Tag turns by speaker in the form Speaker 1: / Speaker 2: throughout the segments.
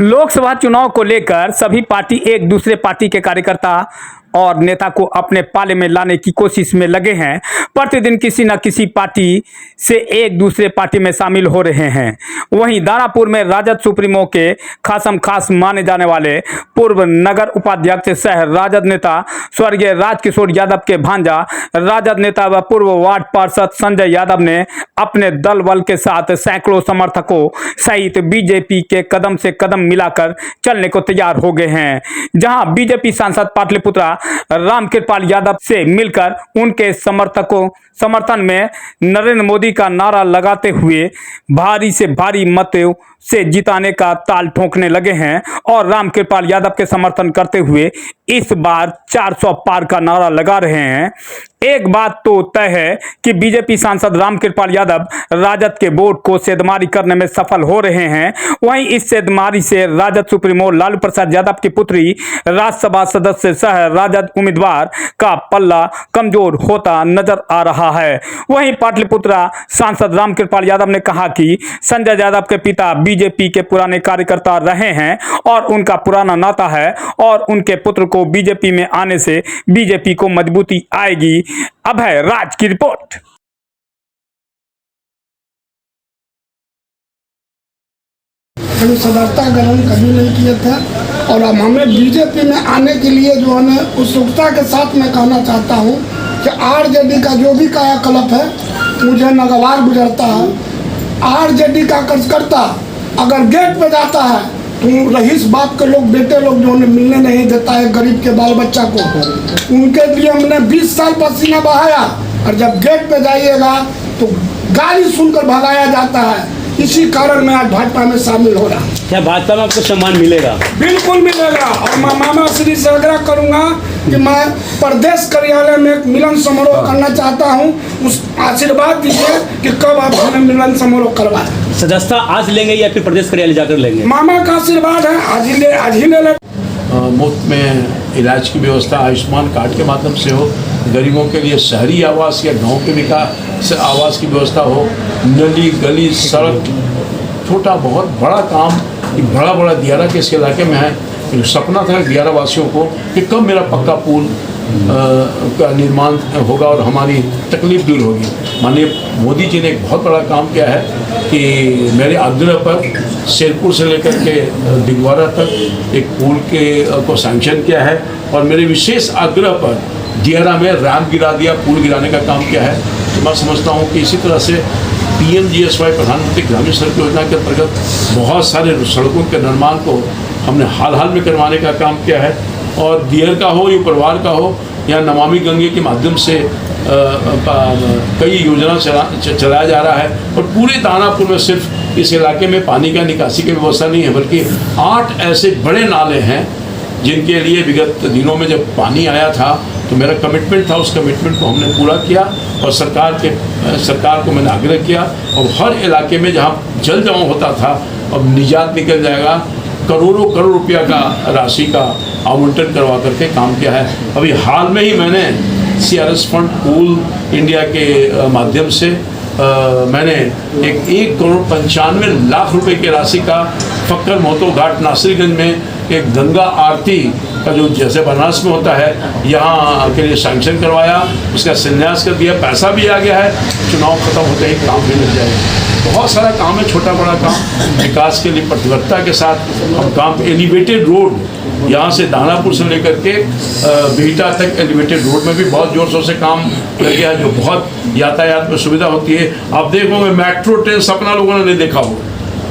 Speaker 1: लोकसभा चुनाव को लेकर सभी पार्टी एक दूसरे पार्टी के कार्यकर्ता और नेता को अपने पाले में लाने की कोशिश में लगे हैं। प्रतिदिन किसी न किसी पार्टी से एक दूसरे पार्टी में शामिल हो रहे हैं। वहीं दानापुर में राजद सुप्रीमो के खासम खास माने जाने वाले पूर्व नगर उपाध्यक्ष सह राजद नेता स्वर्गीय राजकिशोर यादव के भांजा राजद नेता व पूर्व वार्ड पार्षद संजय यादव ने अपने दल बल के साथ सैकड़ों समर्थकों सहित बीजेपी के कदम से कदम मिलाकर चलने को तैयार हो गए हैं। जहां बीजेपी सांसद पाटलिपुत्रा रामकृपाल यादव से मिलकर उनके समर्थन में नरेंद्र मोदी का नारा लगाते हुए भारी से भारी मतों से जिताने का ताल ठोंकने लगे हैं और रामकृपाल यादव के समर्थन करते हुए इस बार 400 पार का नारा लगा रहे हैं। एक बात तो तय है कि बीजेपी सांसद रामकृपाल यादव राजद के वोट को सेंधमारी करने में सफल हो रहे हैं। वहीं इस सेंधमारी से राजद सुप्रीमो लालू प्रसाद यादव की पुत्री राज्यसभा सदस्य सह राजद उम्मीदवार का पल्ला कमजोर होता नजर आ रहा है। वहीं पाटलिपुत्रा सांसद रामकृपाल यादव ने कहा कि संजय यादव के पिता बीजेपी के पुराने कार्यकर्ता रहे हैं और उनका पुराना नाता है और उनके पुत्र को बीजेपी में आने से बीजेपी को मजबूती आएगी। अभय राज की रिपोर्ट।
Speaker 2: हम सदस्यता ग्रहण कभी नहीं किए थे और अब हमें बीजेपी में आने के लिए जो है मैं उत्सुकता के साथ मैं कहना चाहता हूँ कि आरजेडी का जो भी कायाकल्प है मुझे नागवार गुजरता है। आरजेडी का कार्यकर्ता अगर गेट पे जाता है तो रईस बाप के लोग बेटे लोग जो उन्हें मिलने नहीं देता है गरीब के बाल बच्चा को, उनके लिए हमने 20 साल पसीना बहाया और जब गेट पे जाइएगा तो गाली सुनकर भगाया जाता है। इसी कारण मैं आज भाजपा में शामिल हो रहा हूँ।
Speaker 3: क्या भाजपा में आपको सम्मान मिलेगा?
Speaker 2: बिल्कुल मिलेगा और मैं मामा श्री से आग्रह करूंगा कि मैं प्रदेश कार्यालय में एक मिलन समारोह करना चाहता हूं। उस आशीर्वाद दीजिए कि कब आप हमें मिलन समारोह करवाएं।
Speaker 3: सदस्यता आज लेंगे या फिर प्रदेश कार्यालय जाकर लेंगे?
Speaker 2: मामा का आशीर्वाद है, आज ही ले।
Speaker 4: मुफ्त में इलाज की व्यवस्था आयुष्मान कार्ड के माध्यम से हो, गरीबों के लिए शहरी आवास या गांव के विकास आवास की व्यवस्था हो, नली गली सड़क, छोटा बहुत बड़ा काम बड़ा दियारा के इस इलाके में है। सपना था दियारा वासियों को कि कब मेरा पक्का पुल का निर्माण होगा और हमारी तकलीफ दूर होगी। माननीय मोदी जी ने एक बहुत बड़ा काम किया है कि मेरे आग्रह पर शेरपुर से लेकर के दिगवारा तक एक पुल को सैंक्शन किया है और मेरे विशेष आग्रह पर दियारा में रैंप गिरा दिया, पुल गिराने का काम किया है। तो मैं समझता हूँ कि इसी तरह से PMGSY प्रधानमंत्री ग्रामीण सड़क योजना के अंतर्गत बहुत सारे सड़कों के निर्माण को हमने हाल में करवाने का काम किया है और दियर का हो या परिवार का हो या नमामि गंगे के माध्यम से कई योजना चलाया जा रहा है। और पूरे दानापुर में सिर्फ इस इलाके में पानी का निकासी की व्यवस्था नहीं है बल्कि 8 ऐसे बड़े नाले हैं जिनके लिए विगत दिनों में जब पानी आया था तो मेरा कमिटमेंट था, उस कमिटमेंट को हमने पूरा किया और सरकार को मैंने आग्रह किया और हर इलाके में जहाँ जल जमाव होता था अब निजात निकल जाएगा। करोड़ों रुपया का राशि का आवंटन करवा करके काम किया है। अभी हाल में ही मैंने CRS फंड पूल इंडिया के माध्यम से मैंने 1,95,00,000 रुपए की राशि का फक्कर मोहतो घाट नासिरगंज में एक गंगा आरती का जो जैसे बनारस में होता है यहाँ के लिए सैंक्शन करवाया, उसका शिलान्यास कर दिया, पैसा भी आ गया है। चुनाव खत्म होते ही काम भी मिल जाएगा। बहुत सारा काम है, छोटा बड़ा काम विकास के लिए प्रतिबद्धता के साथ हम काम। एलिवेटेड रोड यहाँ से दानापुर से लेकर के बिहटा तक एलिवेटेड रोड में भी बहुत जोर शोर से काम लग गया जो बहुत यातायात में सुविधा होती है। आप देखोगे मेट्रो ट्रेन सपना लोगों ने नहीं देखा होगा,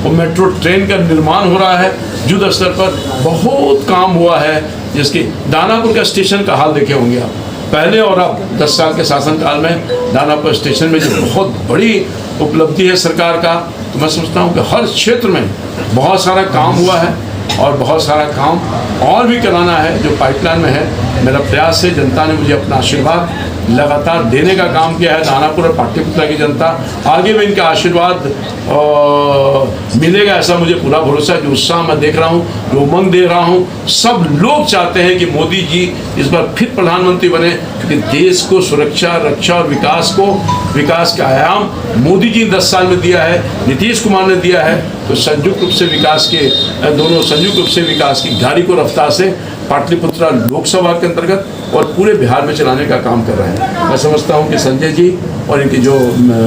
Speaker 4: वो मेट्रो ट्रेन का निर्माण हो रहा है युद्ध स्तर पर, बहुत काम हुआ है। जिसकी दानापुर का स्टेशन का हाल देखे होंगे आप पहले और अब 10 साल के शासनकाल में दानापुर स्टेशन में जो बहुत बड़ी उपलब्धि है सरकार का। तो मैं समझता हूँ कि हर क्षेत्र में बहुत सारा काम हुआ है और बहुत सारा काम और भी कराना है जो पाइपलाइन में है। मेरा प्रयास है, जनता ने मुझे अपना आशीर्वाद लगातार देने का काम किया है दानापुर और पाटलिपुत्रा की जनता। आगे भी इनका आशीर्वाद मिलेगा ऐसा मुझे पूरा भरोसा है। जो उत्साह मैं देख रहा हूँ, जो उमंग दे रहा हूँ, सब लोग चाहते हैं कि मोदी जी इस बार फिर प्रधानमंत्री बने, क्योंकि देश को सुरक्षा, रक्षा और विकास का आयाम मोदी जी 10 साल में दिया है, नीतीश कुमार ने दिया है। तो संयुक्त रूप से दोनों संयुक्त रूप से विकास की गाड़ी को रफ्तार से पाटलिपुत्रा लोकसभा के अंतर्गत और पूरे बिहार में चलाने का काम कर रहे हैं। मैं समझता हूं कि संजय जी और इनके जो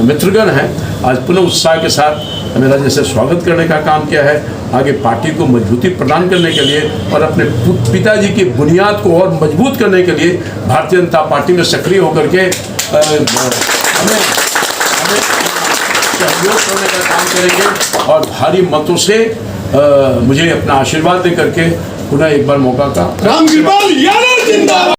Speaker 4: मित्रगण हैं आज पुनः उत्साह के साथ मेरा जैसे स्वागत करने का काम किया है। आगे पार्टी को मजबूती प्रदान करने के लिए और अपने पिताजी की बुनियाद को और मजबूत करने के लिए भारतीय जनता पार्टी में सक्रिय होकर के हमें सहयोग करने का काम करेंगे और भारी मतों से मुझे अपना आशीर्वाद दे करके पुनः एक बार मौका का
Speaker 5: रामकृपाल यादव जिंदाबाद।